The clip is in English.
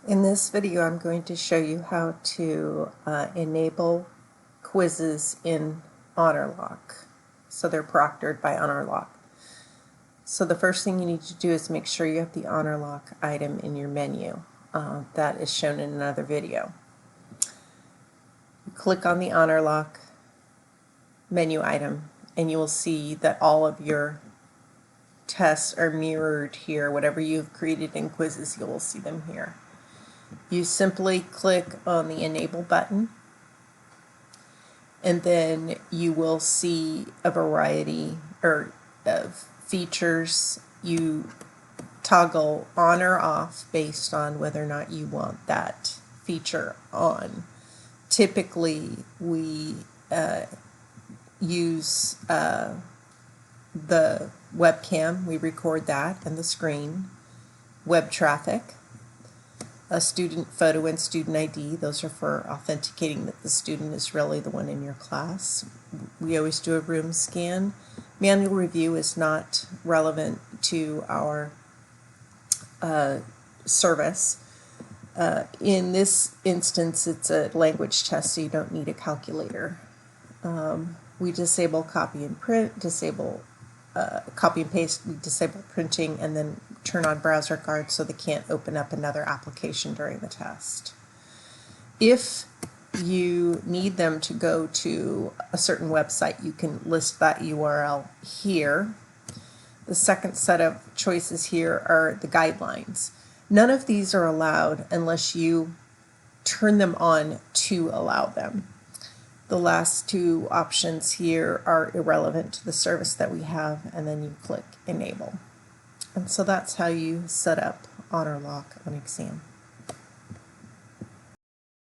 In this video, I'm going to show you how to enable quizzes in Honorlock. So they're proctored by Honorlock. So the first thing you need to do is make sure you have the Honorlock item in your menu. That is shown in another video. You click on the Honorlock menu item and you will see that all of your tests are mirrored here. Whatever you've created in quizzes, you will see them here. You simply click on the Enable button, and then you will see a variety of features. You toggle on or off based on whether or not you want that feature on. Typically, we use the webcam. We record that and the screen. Web traffic. A student photo and student ID, those are for authenticating that the student is really the one in your class. We always do a room scan. Manual review is not relevant to our service. In this instance, it's a language test, so you don't need a calculator. We disable copy and print, disable copy and paste, we disable printing, and then turn on browser guard so they can't open up another application during the test. If you need them to go to a certain website, you can list that URL here. The second set of choices here are the guidelines. None of these are allowed unless you turn them on to allow them. The last two options here are irrelevant to the service that we have, and then you click Enable. And so that's how you set up Honorlock on exam.